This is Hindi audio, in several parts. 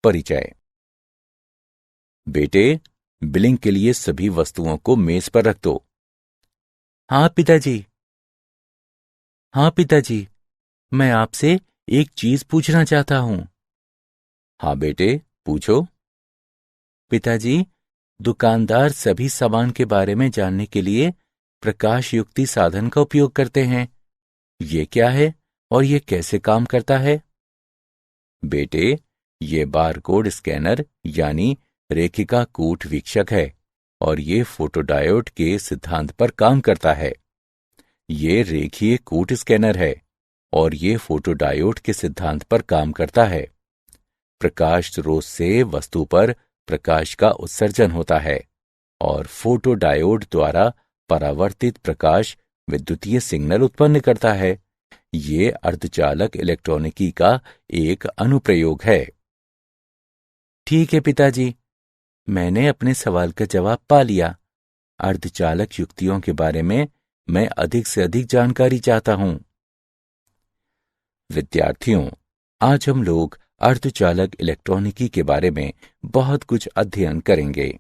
परिचय। बेटे, बिलिंग के लिए सभी वस्तुओं को मेज पर रख दो। हाँ पिताजी। हाँ पिताजी, मैं आपसे एक चीज पूछना चाहता हूँ। हाँ बेटे, पूछो। पिताजी, दुकानदार सभी सामान के बारे में जानने के लिए प्रकाश युक्ति साधन का उपयोग करते हैं। ये क्या है और ये कैसे काम करता है? बेटे, ये बारकोड स्कैनर यानी रेखिका कूट वीक्षक है और ये फोटोडायोड के सिद्धांत पर काम करता है। ये रेखीय कूट स्कैनर है और ये फोटोडायोड के सिद्धांत पर काम करता है। प्रकाश स्रोत से वस्तु पर प्रकाश का उत्सर्जन होता है और फोटोडायोड द्वारा परावर्तित प्रकाश विद्युतीय सिग्नल उत्पन्न करता है। ये अर्धचालक इलेक्ट्रॉनिकी का एक अनुप्रयोग है। ठीक है पिताजी, मैंने अपने सवाल का जवाब पा लिया। अर्धचालक युक्तियों के बारे में मैं अधिक से अधिक जानकारी चाहता हूँ। विद्यार्थियों, आज हम लोग अर्धचालक इलेक्ट्रॉनिकी के बारे में बहुत कुछ अध्ययन करेंगे।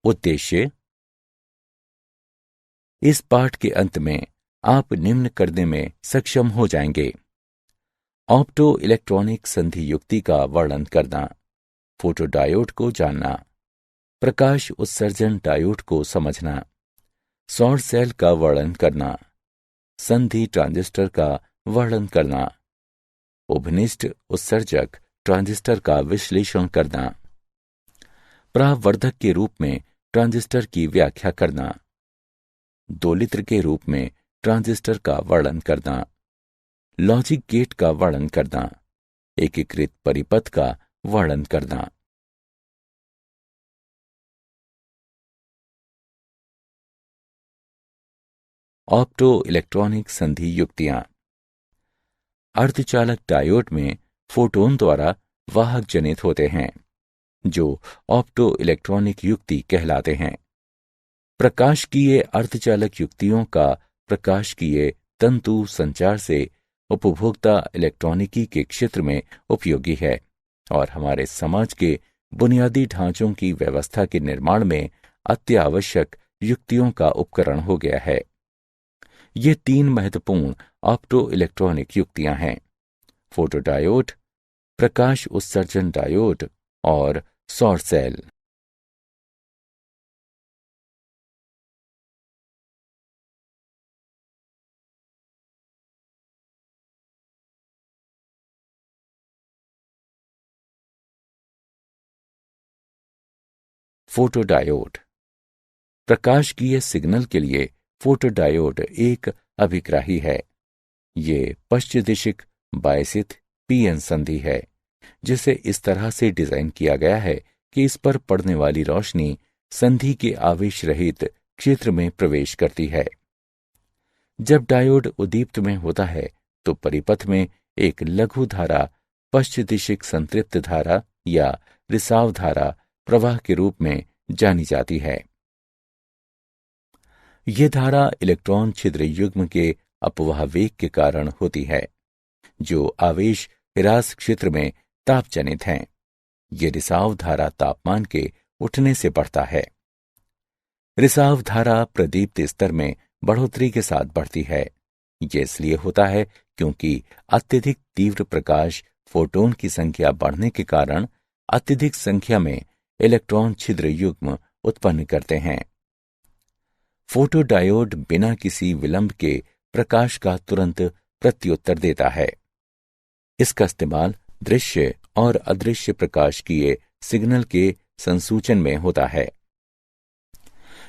उद्देश्य। इस पाठ के अंत में आप निम्न करने में सक्षम हो जाएंगे: ऑप्टो इलेक्ट्रॉनिक संधि युक्ति का वर्णन करना, फोटोडायोड को जानना, प्रकाश उत्सर्जन डायोड को समझना, सौर सेल का वर्णन करना, संधि ट्रांजिस्टर का वर्णन करना, उभनिष्ठ उत्सर्जक ट्रांजिस्टर का विश्लेषण करना, परावर्धक के रूप में ट्रांजिस्टर की व्याख्या करना, दोलित्र के रूप में ट्रांजिस्टर का वर्णन करना, लॉजिक गेट का वर्णन करना, एकीकृत परिपथ का वर्णन करना। ऑप्टो इलेक्ट्रॉनिक संधि युक्तियां। अर्धचालक डायोड में फोटोन द्वारा वाहक जनित होते हैं जो ऑप्टो इलेक्ट्रॉनिक युक्ति कहलाते हैं। प्रकाशकीय अर्धचालक युक्तियों का प्रकाशकीय तंतु संचार से उपभोक्ता इलेक्ट्रॉनिकी के क्षेत्र में उपयोगी है और हमारे समाज के बुनियादी ढांचों की व्यवस्था के निर्माण में अत्यावश्यक युक्तियों का उपकरण हो गया है। ये तीन महत्वपूर्ण ऑप्टो इलेक्ट्रॉनिक युक्तियां हैं: फोटोडायोड, प्रकाश उत्सर्जन डायोड और सौर सेल। फोटोडायोड। प्रकाशकीय सिग्नल के लिए फोटोडायोड एक अभिग्राही है। ये पश्चदिशिक बायसित पीएन संधि है जिसे इस तरह से डिजाइन किया गया है कि इस पर पड़ने वाली रोशनी संधि के आवेश रहित क्षेत्र में प्रवेश करती है। जब डायोड उद्दीप्त में होता है तो परिपथ में एक लघु धारा पश्चदिशिक संतृप्त धारा या रिसाव धारा प्रवाह के रूप में जानी जाती है। यह धारा इलेक्ट्रॉन छिद्र युग्म के अपवाह वेग के कारण होती है जो आवेश ह्रास क्षेत्र में तापजनित हैं। ये रिसाव धारा तापमान के उठने से बढ़ता है। रिसाव धारा प्रदीप्त स्तर में बढ़ोतरी के साथ बढ़ती है। यह इसलिए होता है क्योंकि अत्यधिक तीव्र प्रकाश फोटोन की संख्या बढ़ने के कारण अत्यधिक संख्या में इलेक्ट्रॉन छिद्र युग्म उत्पन्न करते हैं। फोटोडायोड बिना किसी विलंब के प्रकाश का तुरंत प्रत्युत्तर देता है। इसका इस्तेमाल दृश्य और अदृश्य प्रकाशकीय सिग्नल के संसूचन में होता है।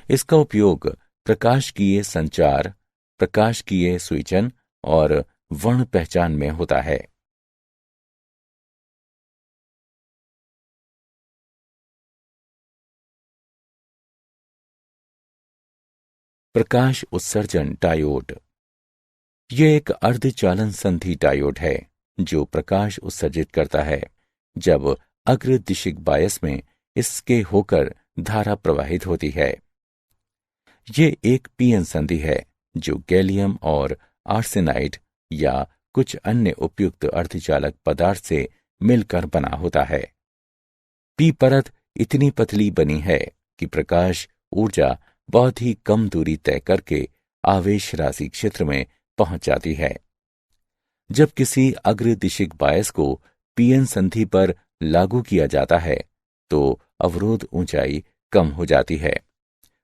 इसका उपयोग प्रकाशकीय संचार, प्रकाशकीय स्विचन और वर्ण पहचान में होता है। प्रकाश उत्सर्जन डायोड। यह एक अर्धचालन संधि डायोड है जो प्रकाश उत्सर्जित करता है जब अग्रदिशिक बायस में इसके होकर धारा प्रवाहित होती है। ये एक पीएन संधि है जो गैलियम और आर्सेनाइड या कुछ अन्य उपयुक्त अर्धचालक पदार्थ से मिलकर बना होता है। पी परत इतनी पतली बनी है कि प्रकाश ऊर्जा बहुत ही कम दूरी तय करके आवेश राशि क्षेत्र में पहुंच जाती है। जब किसी अग्रदिशिक बायस को पीएन संधि पर लागू किया जाता है तो अवरोध ऊंचाई कम हो जाती है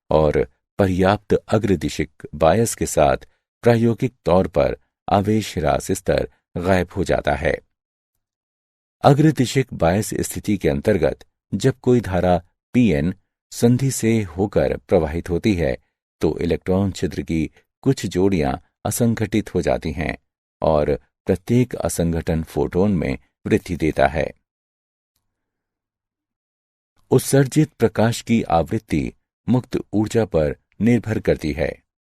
और पर्याप्त अग्रदिशिक बायस के साथ प्रायोगिक तौर पर आवेश ह्रास स्तर गायब हो जाता है। अग्रदिशिक बायस स्थिति के अंतर्गत जब कोई धारा पीएन संधि से होकर प्रवाहित होती है तो इलेक्ट्रॉन छिद्र की कुछ जोड़ियां असंगठित हो जाती हैं और प्रत्येक असंगठन फोटोन में वृद्धि देता है। उत्सर्जित प्रकाश की आवृत्ति मुक्त ऊर्जा पर निर्भर करती है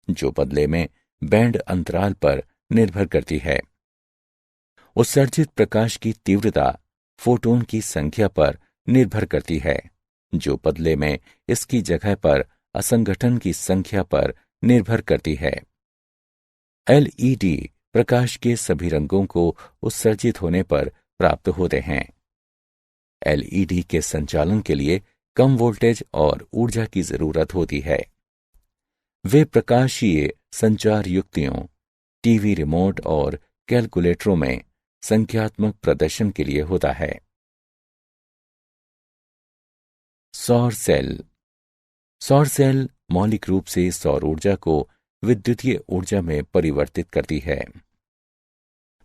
जो बदले में बैंड अंतराल पर निर्भर करती है। उत्सर्जित प्रकाश की तीव्रता फोटोन की संख्या पर निर्भर करती है जो बदले में इसकी जगह पर असंगठन की संख्या पर निर्भर करती है। एलईडी प्रकाश के सभी रंगों को उत्सर्जित होने पर प्राप्त होते हैं। एलईडी के संचालन के लिए कम वोल्टेज और ऊर्जा की जरूरत होती है। वे प्रकाशीय संचार युक्तियों, टीवी रिमोट और कैलकुलेटरों में संख्यात्मक प्रदर्शन के लिए होता है। सौर सेल। सौर सेल मौलिक रूप से सौर ऊर्जा को विद्युतीय ऊर्जा में परिवर्तित करती है।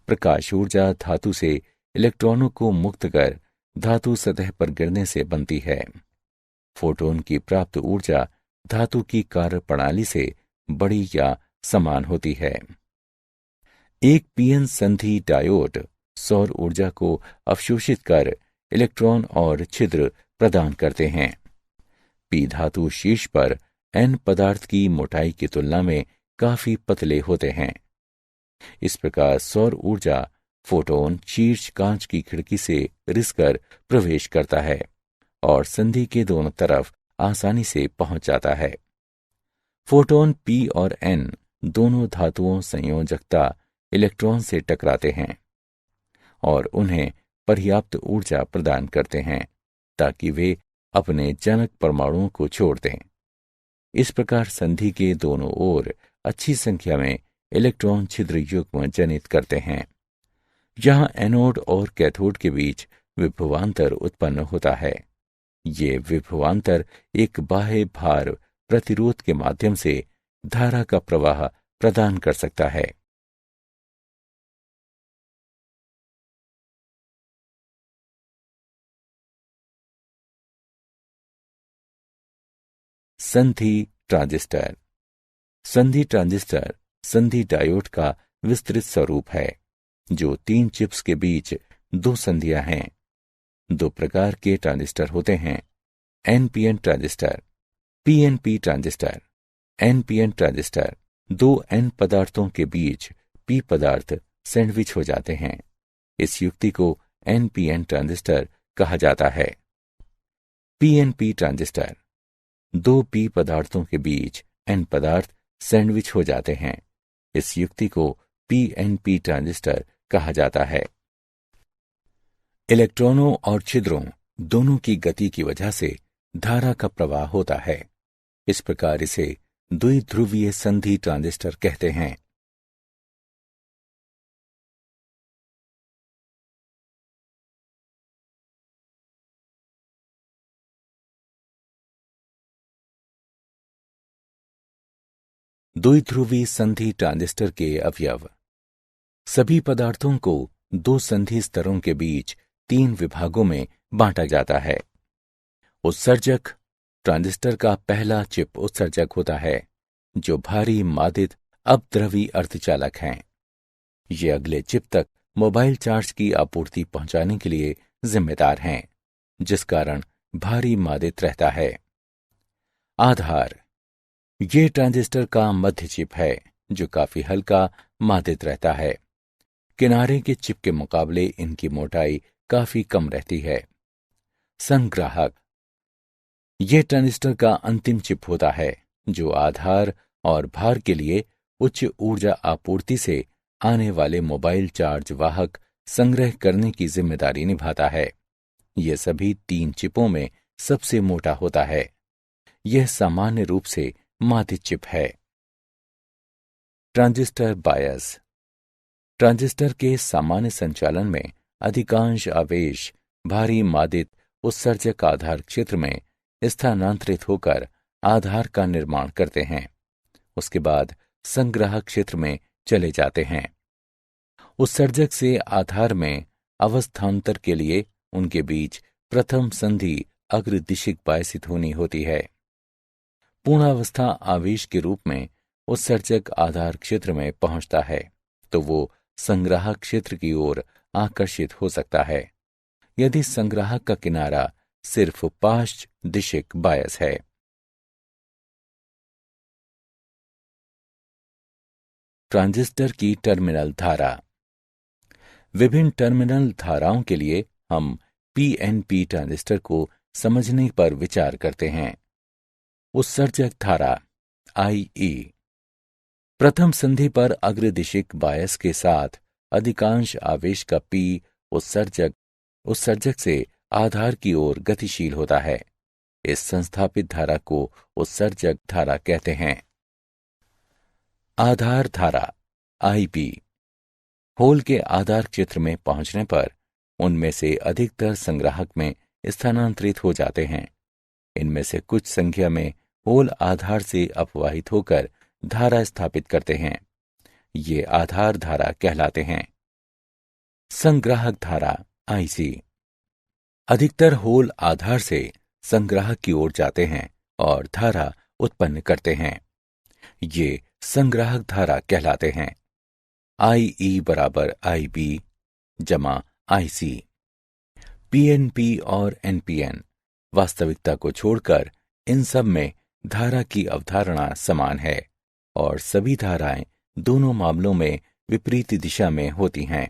प्रकाश ऊर्जा धातु से इलेक्ट्रॉनों को मुक्त कर धातु सतह पर गिरने से बनती है। फोटोन की प्राप्त ऊर्जा धातु की कार्य प्रणाली से बड़ी या समान होती है। एक पीएन संधि डायोड सौर ऊर्जा को अवशोषित कर इलेक्ट्रॉन और छिद्र प्रदान करते हैं। पी धातु शीर्ष पर एन पदार्थ की मोटाई की तुलना में काफी पतले होते हैं। इस प्रकार सौर ऊर्जा फोटोन शीर्ष कांच की खिड़की से रिसकर प्रवेश करता है और संधि के दोनों तरफ आसानी से पहुंच जाता है। फोटोन पी और एन दोनों धातुओं संयोजकता इलेक्ट्रॉन से टकराते हैं और उन्हें पर्याप्त ऊर्जा प्रदान करते हैं ताकि वे अपने जनक परमाणुओं को छोड़ दें। इस प्रकार संधि के दोनों ओर अच्छी संख्या में इलेक्ट्रॉन छिद्र युग्म जनित करते हैं। यहां एनोड और कैथोड के बीच विभवांतर उत्पन्न होता है। ये विभवांतर एक बाह्य भार प्रतिरोध के माध्यम से धारा का प्रवाह प्रदान कर सकता है। संधि ट्रांजिस्टर। संधि ट्रांजिस्टर संधि डायोड का विस्तृत स्वरूप है जो 3 चिप्स के बीच 2 संधियां हैं। 2 प्रकार के ट्रांजिस्टर होते हैं, NPN transistor, PNP transistor. NPN transistor 2 N पदार्थों के बीच पी पदार्थ सैंडविच हो जाते हैं। इस युक्ति को एनपीएन ट्रांजिस्टर कहा जाता है। पीएनपी ट्रांजिस्टर 2 पी पदार्थों के बीच एन पदार्थ सैंडविच हो जाते हैं। इस युक्ति को पीएनपी ट्रांजिस्टर कहा जाता है। इलेक्ट्रॉनों और छिद्रों दोनों की गति की वजह से धारा का प्रवाह होता है। इस प्रकार इसे द्विध्रुवीय संधि ट्रांजिस्टर कहते हैं। द्विध्रुवी संधि ट्रांजिस्टर के अवयव। सभी पदार्थों को 2 संधि स्तरों के बीच 3 विभागों में बांटा जाता है। उत्सर्जक। ट्रांजिस्टर का पहला चिप उत्सर्जक होता है जो भारी मादित अपद्रवी अर्धचालक हैं। ये अगले चिप तक मोबाइल चार्ज की आपूर्ति पहुंचाने के लिए जिम्मेदार हैं, जिस कारण भारी मादित रहता है। आधार। ये ट्रांजिस्टर का मध्य चिप है जो काफी हल्का मादित रहता है। किनारे के चिप के मुकाबले इनकी मोटाई काफी कम रहती है। संग्राहक, यह ट्रांजिस्टर का अंतिम चिप होता है जो आधार और भार के लिए उच्च ऊर्जा आपूर्ति से आने वाले मोबाइल चार्ज वाहक संग्रह करने की जिम्मेदारी निभाता है। यह सभी 3 चिपों में सबसे मोटा होता है। यह सामान्य रूप से मादित चिप है। ट्रांजिस्टर बायस, ट्रांजिस्टर के सामान्य संचालन में अधिकांश आवेश भारी मादित उत्सर्जक आधार क्षेत्र में स्थानांतरित होकर आधार का निर्माण करते हैं। उसके बाद संग्राहक क्षेत्र में चले जाते हैं। उत्सर्जक से आधार में अवस्थांतर के लिए उनके बीच प्रथम संधि अग्रदिशिक बायसित होनी होती है। पूर्णावस्था आवेश के रूप में उत्सर्जक आधार क्षेत्र में पहुंचता है तो वो संग्राहक क्षेत्र की ओर आकर्षित हो सकता है यदि संग्राहक का किनारा सिर्फ पाश्च दिशिक बायस है। ट्रांजिस्टर की टर्मिनल धारा, विभिन्न टर्मिनल धाराओं के लिए हम पीएनपी ट्रांजिस्टर को समझने पर विचार करते हैं। उत्सर्जक धारा IE, प्रथम संधि पर अग्रदिशिक बायस के साथ अधिकांश आवेश का P उत्सर्जक से आधार की ओर गतिशील होता है। इस संस्थापित धारा को उत्सर्जक धारा कहते हैं। आधार धारा IB, होल के आधार क्षेत्र में पहुंचने पर उनमें से अधिकतर संग्राहक में स्थानांतरित हो जाते हैं। इनमें से कुछ संख्या में होल आधार से अपवाहित होकर धारा स्थापित करते हैं। ये आधार धारा कहलाते हैं। संग्राहक धारा IC, अधिकतर होल आधार से संग्राहक की ओर जाते हैं और धारा उत्पन्न करते हैं। ये संग्राहक धारा कहलाते हैं। IE बराबर IB जमा IC। PNP और NPN, वास्तविकता को छोड़कर इन सब में धारा की अवधारणा समान है और सभी धाराएं दोनों मामलों में विपरीत दिशा में होती हैं।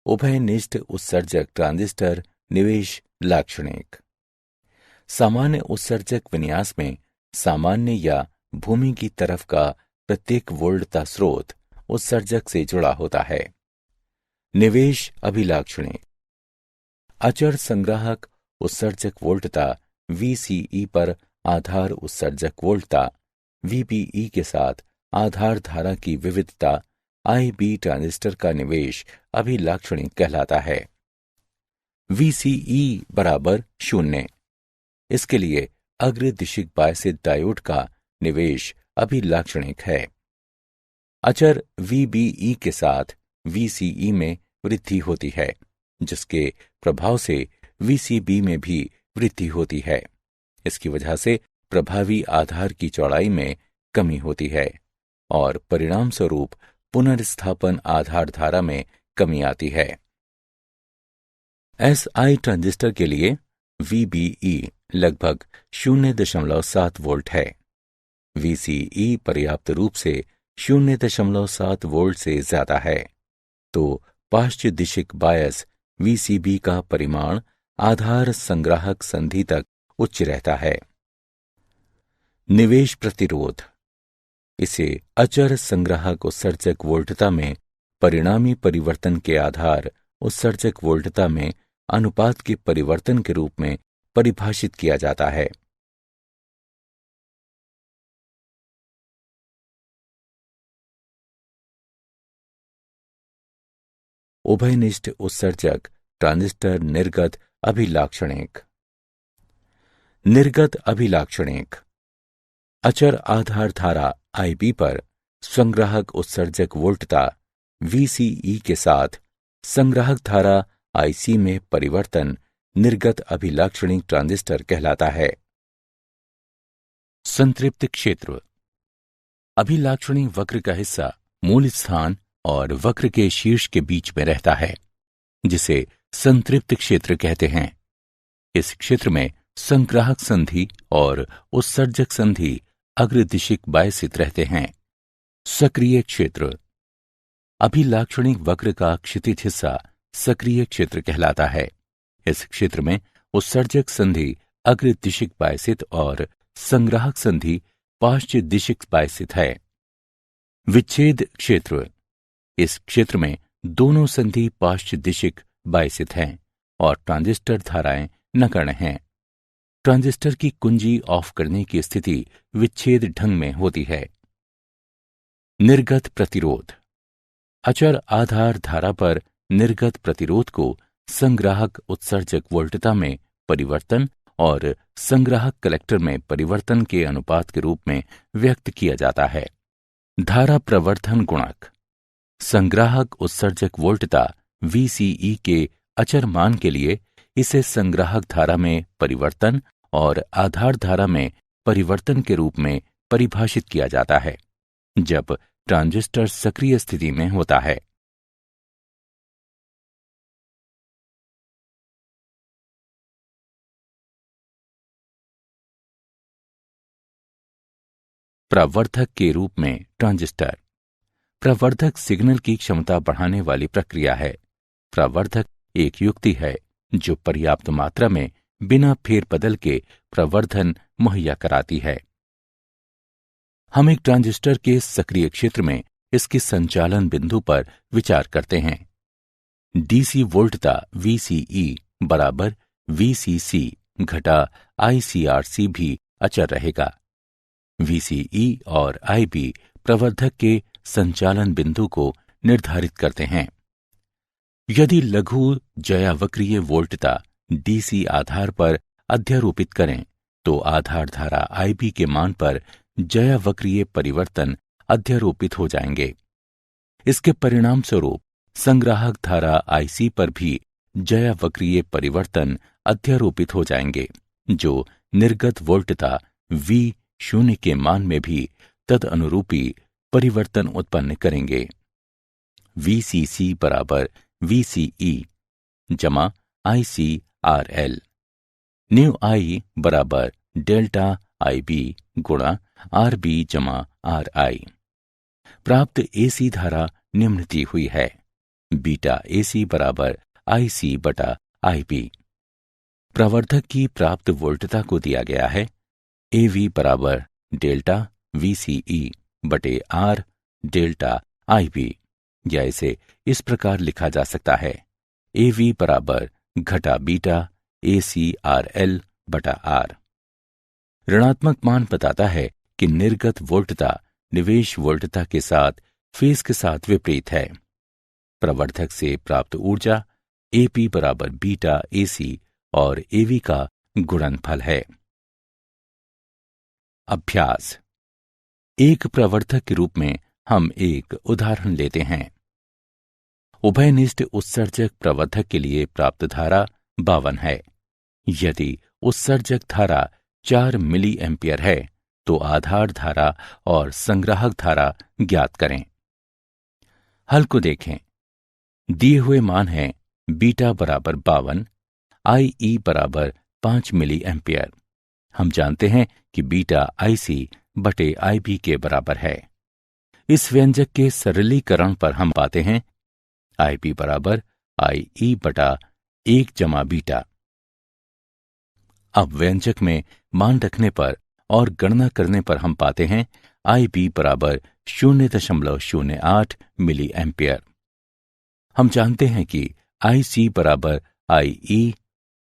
उभयनिष्ठ उत्सर्जक ट्रांजिस्टर निवेश लाक्षणिक, सामान्य उत्सर्जक विन्यास में सामान्य या भूमि की तरफ का प्रत्येक वोल्टता स्रोत उत्सर्जक से जुड़ा होता है। निवेश अभिलाक्षणिक, अचर संग्राहक उत्सर्जक वोल्टता VCE पर आधार उत्सर्जक वोल्टता VBE के साथ आधार धारा की विविधता IB ट्रांजिस्टर का निवेश अभिलाक्षणिक कहलाता है। VCE बराबर 0, इसके लिए अग्रदिशिक बायसित डायोड का निवेश अभिलाक्षणिक है। अचर VBE के साथ VCE में वृद्धि होती है जिसके प्रभाव से VCB में भी वृद्धि होती है। इसकी वजह से प्रभावी आधार की चौड़ाई में कमी होती है और परिणाम स्वरूप पुनर्स्थापन आधार धारा में कमी आती है। SI ट्रांजिस्टर के लिए VBE लगभग 0.7 वोल्ट है। VCE पर्याप्त रूप से 0.7 वोल्ट से ज्यादा है तो पाश्चात्य दिशिक बायस VCB का परिमाण आधार संग्राहक संधि तक उच्च रहता है। निवेश प्रतिरोध, इसे अचर संग्राहक उत्सर्जक वोल्टता में परिणामी परिवर्तन के आधार उत्सर्जक वोल्टता में अनुपात के परिवर्तन के रूप में परिभाषित किया जाता है। उभयनिष्ठ उत्सर्जक ट्रांजिस्टर निर्गत अभिलाक्षणिक। निर्गत अभिलाक्षणिक, अचर आधार धारा IB पर संग्राहक उत्सर्जक वोल्टता VCE के साथ संग्राहक धारा IC में परिवर्तन निर्गत अभिलाक्षणिक ट्रांजिस्टर कहलाता है। संतृप्त क्षेत्र, अभिलाक्षणिक वक्र का हिस्सा मूल स्थान और वक्र के शीर्ष के बीच में रहता है, जिसे संतृप्त क्षेत्र कहते हैं। इस क्षेत्र में संग्राहक संधि और उत्सर्जक संधि अग्रदिशिक बायसित रहते हैं। सक्रिय क्षेत्र। अभिलाक्षणिक वक्र का क्षितिज हिस्सा सक्रिय क्षेत्र कहलाता है। इस क्षेत्र में उत्सर्जक संधि अग्रदिशिक बायसित और संग्राहक संधि पाश्च दिशिक बायसित है। विच्छेद क्षेत्र। इस क्षेत्र में दोनों संधि पाश्च दिशिक बायसित हैं और ट्रांजिस्टर धाराएं नगण्य हैं। ट्रांजिस्टर की कुंजी ऑफ करने की स्थिति विच्छेद ढंग में होती है। निर्गत प्रतिरोध। अचर आधार धारा पर निर्गत प्रतिरोध को संग्राहक उत्सर्जक वोल्टता में परिवर्तन और संग्राहक कलेक्टर में परिवर्तन के अनुपात के रूप में व्यक्त किया जाता है। धारा प्रवर्धन गुणक। संग्राहक उत्सर्जक वोल्टता VCE के अचर मान के लिए इसे संग्राहक धारा में परिवर्तन और आधार धारा में परिवर्तन के रूप में परिभाषित किया जाता है जब ट्रांजिस्टर सक्रिय स्थिति में होता है। प्रवर्धक के रूप में ट्रांजिस्टर। प्रवर्धक सिग्नल की क्षमता बढ़ाने वाली प्रक्रिया है। प्रवर्धक एक युक्ति है जो पर्याप्त मात्रा में बिना फेरबदल के प्रवर्धन मुहैया कराती है। हम एक ट्रांजिस्टर के सक्रिय क्षेत्र में इसके संचालन बिंदु पर विचार करते हैं। डीसी वोल्टता VCE बराबर VCC घटा ICRC भी अचर रहेगा। VCE और IB प्रवर्धक के संचालन बिंदु को निर्धारित करते हैं। यदि लघु जयावक्रीय वोल्टता DC आधार पर अध्यारोपित करें तो आधार धारा IB के मान पर जयावक्रीय परिवर्तन अध्यारोपित हो जाएंगे। इसके परिणाम स्वरूप संग्राहक धारा IC पर भी जयावक्रीय परिवर्तन अध्यारोपित हो जाएंगे, जो निर्गत वोल्टता V0 के मान में भी तदनुरूपी परिवर्तन उत्पन्न करेंगे। VCC बराबर VCE जमा ICRL। न्यू I बराबर डेल्टा IB गुणा RB जमा RI। प्राप्त AC धारा निम्न दी हुई है। बीटा AC बराबर IC बटा IB। प्रवर्धक की प्राप्त वोल्टता को दिया गया है। AV बराबर डेल्टा VCE बटे R डेल्टा IB, या इसे इस प्रकार लिखा जा सकता है। AV बराबर घटा बीटा ACRL बटा R। ऋणात्मक मान बताता है कि निर्गत वोल्टता निवेश वोल्टता के साथ फेज के साथ विपरीत है। प्रवर्धक से प्राप्त ऊर्जा AP बराबर बीटा AC और AV का गुणनफल है। अभ्यास। एक प्रवर्धक के रूप में हम एक उदाहरण लेते हैं। उभयनिष्ठ उत्सर्जक प्रवर्धक के लिए प्राप्त धारा 52 है। यदि उत्सर्जक धारा 4 मिली एम्पियर है तो आधार धारा और संग्राहक धारा ज्ञात करें। हल को देखें। दिए हुए मान हैं बीटा बराबर 52, IE बराबर 5 मिली एम्पियर। हम जानते हैं कि बीटा IC बटे IB के बराबर है। इस व्यंजक के सरलीकरण पर हम पाते हैं IB बराबर IE बटा 1 जमा बीटा। अब व्यंजक में मान रखने पर और गणना करने पर हम पाते हैं IB बराबर 0.08 मिली एम्पियर। हम जानते हैं कि IC बराबर IE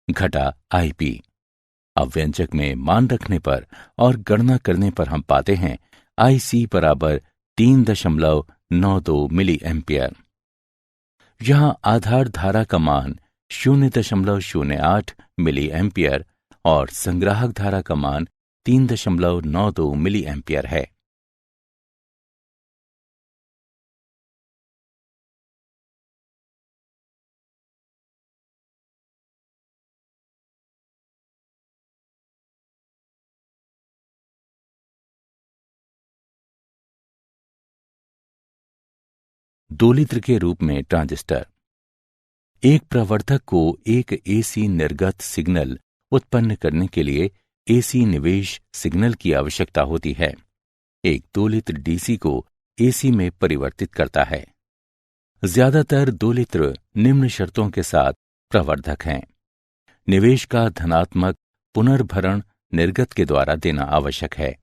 घटा IB। अब व्यंजक में मान रखने पर और गणना करने पर हम पाते हैं IC बराबर 3.92 मिली एम्पियर। यहां आधार धारा का मान 0.08 मिली एम्पियर और संग्राहक धारा का मान 3.92 मिली एम्पियर है। दोलित्र के रूप में ट्रांजिस्टर। एक प्रवर्धक को एक एसी निर्गत सिग्नल उत्पन्न करने के लिए एसी निवेश सिग्नल की आवश्यकता होती है। एक दोलित्र डीसी को एसी में परिवर्तित करता है। ज्यादातर दोलित्र निम्न शर्तों के साथ प्रवर्धक हैं। निवेश का धनात्मक पुनर्भरण निर्गत के द्वारा देना आवश्यक है।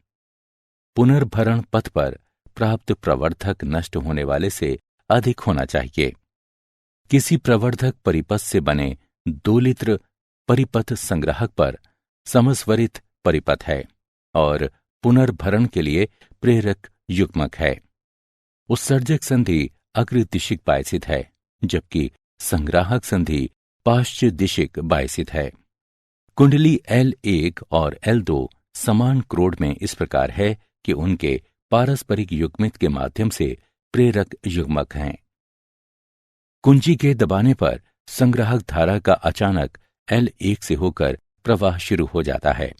पुनर्भरण पथ पर प्राप्त प्रवर्धक नष्ट होने वाले से अधिक होना चाहिए। किसी प्रवर्धक परिपथ से बने दोलित्र परिपथ संग्राहक पर समस्वरित परिपथ है और पुनर्भरण के लिए प्रेरक युग्मक है। उत्सर्जक संधि अग्रदिशिक बायसित है, जबकि संग्राहक संधि पाश्च दिशिक बायसित है। कुंडली L1 और L2 समान क्रोड में इस प्रकार है कि उनके पारस्परिक युग्मित के माध्यम से प्रेरक युग्मक हैं। कुंजी के दबाने पर संग्राहक धारा का अचानक L1 से होकर प्रवाह शुरू हो जाता है।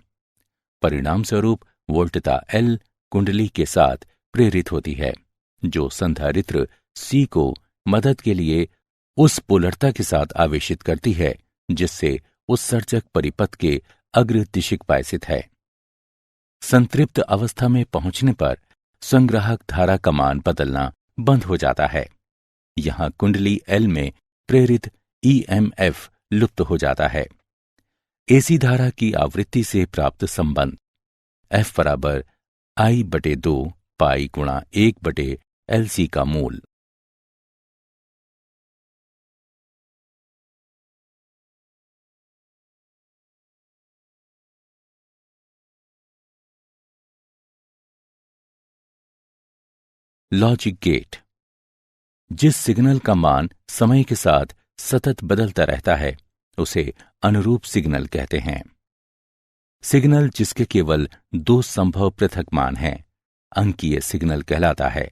परिणाम स्वरूप वोल्टता L कुंडली के साथ प्रेरित होती है, जो संधारित्र C को मदद के लिए उस पोलरता के साथ आवेशित करती है जिससे उत्सर्जक परिपथ के अग्रदिशिक बायसित है। संतृप्त अवस्था में पहुंचने पर संग्राहक धारा का मान बदलना बंद हो जाता है। यहां कुंडली L में प्रेरित EMF लुप्त हो जाता है। एसी धारा की आवृत्ति से प्राप्त संबंध F बराबर I/2 पाई गुणा 1/LC का मूल। Logic gate. जिस सिग्नल का मान समय के साथ सतत बदलता रहता है उसे अनुरूप सिग्नल कहते हैं। सिग्नल जिसके केवल दो संभव पृथक मान हैं अंकीय सिग्नल कहलाता है।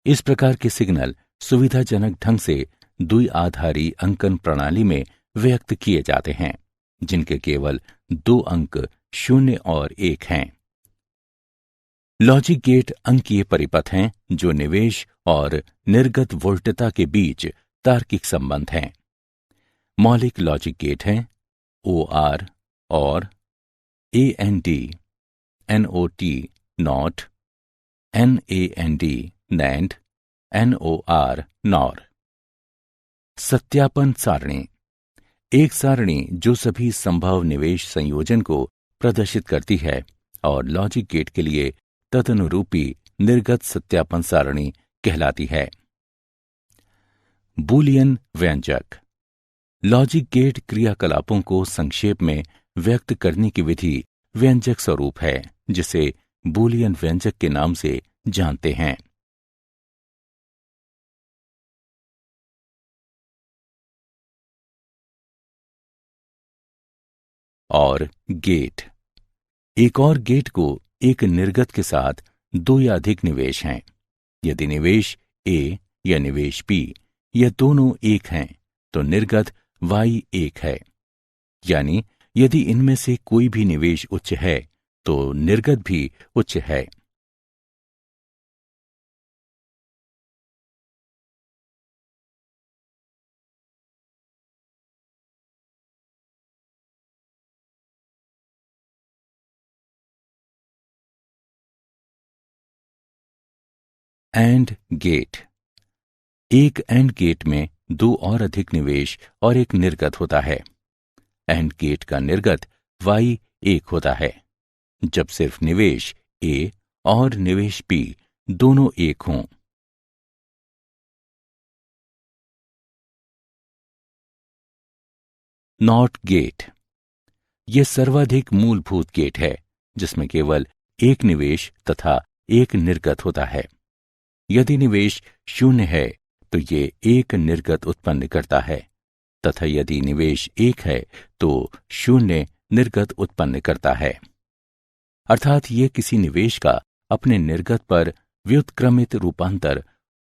इस प्रकार के सिग्नल सुविधाजनक ढंग से द्विआधारी अंकन प्रणाली में व्यक्त किए जाते हैं, जिनके केवल दो अंक 0 और 1 हैं। लॉजिक गेट अंकीय परिपथ हैं जो निवेश और निर्गत वोल्टता के बीच तार्किक संबंध हैं। मौलिक लॉजिक गेट हैं OR और AND, NOT NOT, NAND NAND, NOR NOR। सत्यापन सारणी। एक सारणी जो सभी संभव निवेश संयोजन को प्रदर्शित करती है और लॉजिक गेट के लिए तदनुरूपी निर्गत सत्यापन सारणी कहलाती है। बूलियन व्यंजक। लॉजिक गेट क्रियाकलापों को संक्षेप में व्यक्त करने की विधि व्यंजक स्वरूप है, जिसे बूलियन व्यंजक के नाम से जानते हैं। और गेट। एक और गेट को एक निर्गत के साथ दो या अधिक निवेश हैं। यदि निवेश A या निवेश B ये दोनों एक हैं तो निर्गत Y1 है, यानी यदि इनमें से कोई भी निवेश उच्च है तो निर्गत भी उच्च है। AND gate. एक एंड गेट में दो और अधिक निवेश और एक निर्गत होता है। एंड गेट का निर्गत Y1 होता है जब सिर्फ निवेश A और निवेश B दोनों एक हों। Not gate. यह सर्वाधिक मूलभूत गेट है जिसमें केवल एक निवेश तथा एक निर्गत होता है। यदि निवेश 0 है तो ये एक निर्गत उत्पन्न करता है तथा यदि निवेश 1 है तो 0 निर्गत उत्पन्न करता है। अर्थात ये किसी निवेश का अपने निर्गत पर व्युत्क्रमित रूपांतर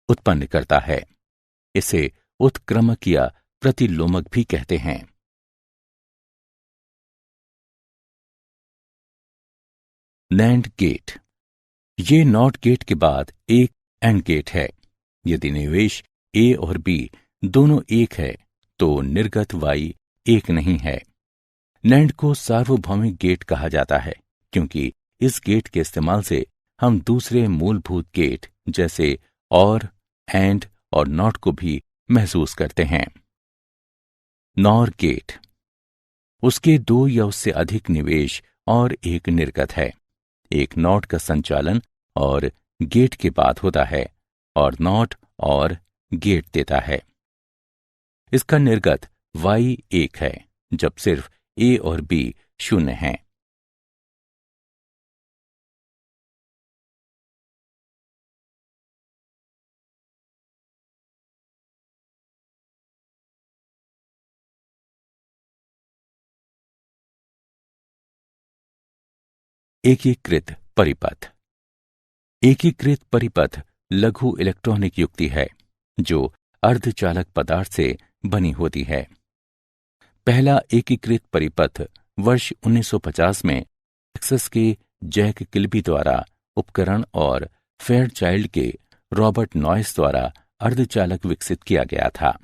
उत्पन्न करता है। इसे उत्क्रमक या प्रतिलोमक भी कहते हैं। NAND gate. ये नॉट गेट के बाद एक एंड गेट है। यदि निवेश ए और बी दोनों एक है तो निर्गत वाई एक नहीं है। नैंड को सार्वभौमिक गेट कहा जाता है क्योंकि इस गेट के इस्तेमाल से हम दूसरे मूलभूत गेट जैसे और, एंड और नॉट को भी महसूस करते हैं। नॉर गेट, उसके दो या उससे अधिक निवेश और एक निर्गत है। एक नॉट का संचालन और गेट के बाद होता है और नॉट और गेट देता है। इसका निर्गत y एक है जब सिर्फ a और b शून्य हैं। एकीकृत परिपथ। एकीकृत परिपथ लघु इलेक्ट्रॉनिक युक्ति है जो अर्धचालक पदार्थ से बनी होती है। पहला एकीकृत परिपथ वर्ष 1950 में टेक्सास के जैक किल्बी द्वारा उपकरण और फेयरचाइल्ड के रॉबर्ट नॉइस द्वारा अर्धचालक विकसित किया गया था।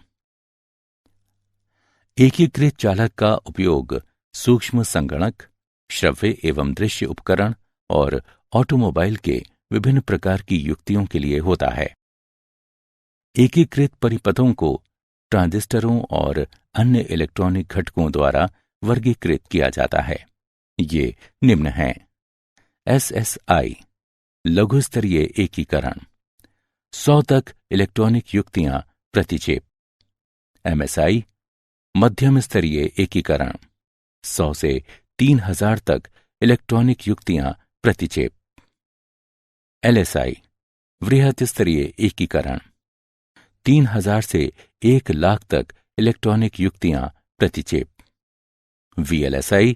एकीकृत चालक का उपयोग सूक्ष्म संगणक, श्रव्य एवं दृश्य उपकरण और ऑटोमोबाइल के विभिन्न प्रकार की युक्तियों के लिए होता है। एकीकृत परिपथों को ट्रांजिस्टरों और अन्य इलेक्ट्रॉनिक घटकों द्वारा वर्गीकृत किया जाता है। ये निम्न हैं: SSI लघु स्तरीय एकीकरण, 100 तक इलेक्ट्रॉनिक युक्तियां प्रति चिप। MSI मध्यम स्तरीय एकीकरण, 100 से 3000 तक इलेक्ट्रॉनिक युक्तियां प्रति चिप। LSI वृहत स्तरीय एकीकरण, 3000 से 1,00,000 तक इलेक्ट्रॉनिक युक्तियां प्रति चिप। VLSI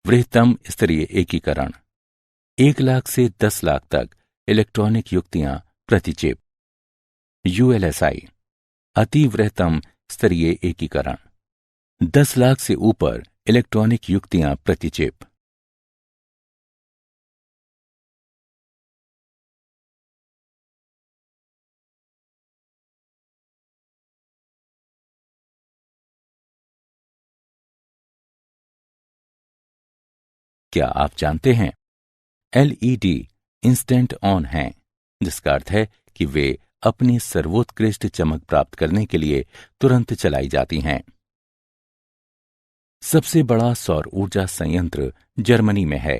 वृहत्तम स्तरीय एकीकरण, 1,00,000 से 10,00,000 तक इलेक्ट्रॉनिक युक्तियां प्रति चिप। ULSI अति वृहत्तम स्तरीय एकीकरण, 10,00,000 से ऊपर इलेक्ट्रॉनिक युक्तियां प्रति चिप। क्या आप जानते हैं LED इंस्टेंट ऑन हैं, जिसका अर्थ है कि वे अपनी सर्वोत्कृष्ट चमक प्राप्त करने के लिए तुरंत चलाई जाती हैं। सबसे बड़ा सौर ऊर्जा संयंत्र जर्मनी में है।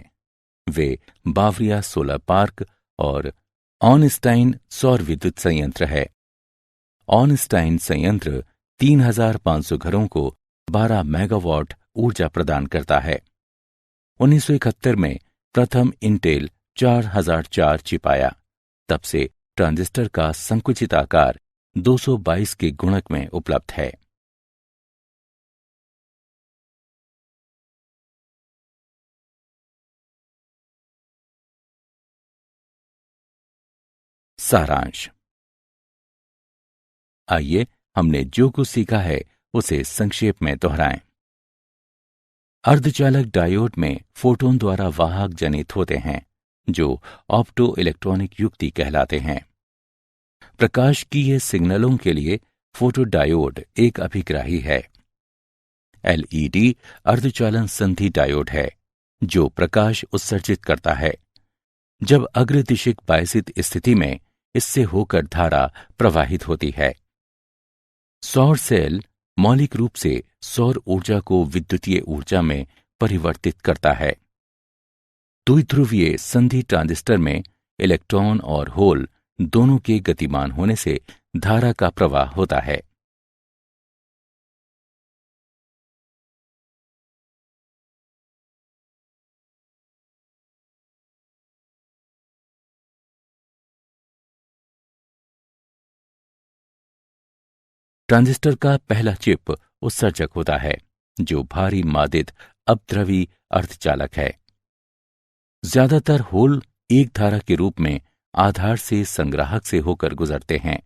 वे बावरिया सोलर पार्क और ऑनस्टाइन सौर विद्युत संयंत्र है। ऑनस्टाइन संयंत्र 3,500 घरों को 12 मेगावाट ऊर्जा प्रदान करता है। 1971 में प्रथम इंटेल 4004 चिप आया। तब से ट्रांजिस्टर का संकुचित आकार 222 के गुणक में उपलब्ध है। सारांश। आइए हमने जो कुछ सीखा है उसे संक्षेप में दोहराएं। अर्धचालक डायोड में फोटोन द्वारा वाहक जनित होते हैं जो ऑप्टो इलेक्ट्रॉनिक युक्ति कहलाते हैं। प्रकाश की ये सिग्नलों के लिए फोटोडायोड एक अभिग्राही है। LED अर्धचालन संधि डायोड है जो प्रकाश उत्सर्जित करता है। जब अग्रदिशिक बायसित स्थिति में इससे होकर धारा प्रवाहित होती है। सौर सेल मौलिक रूप से सौर ऊर्जा को विद्युतीय ऊर्जा में परिवर्तित करता है। द्विध्रुवीय संधि ट्रांजिस्टर में इलेक्ट्रॉन और होल दोनों के गतिमान होने से धारा का प्रवाह होता है। ट्रांजिस्टर का पहला चिप उत्सर्जक होता है जो भारी मादित अपद्रवी अर्धचालक है। ज्यादातर होल एक धारा के रूप में आधार से संग्राहक से होकर गुजरते हैं।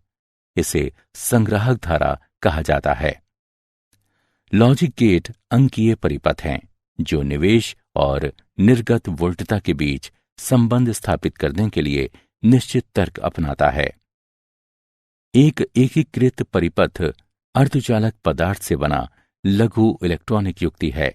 इसे संग्राहक धारा कहा जाता है। लॉजिक गेट अंकीय परिपथ हैं जो निवेश और निर्गत वोल्टता के बीच संबंध स्थापित करने के लिए निश्चित तर्क अपनाता है। एक एकीकृत परिपथ अर्धचालक पदार्थ से बना लघु इलेक्ट्रॉनिक युक्ति है।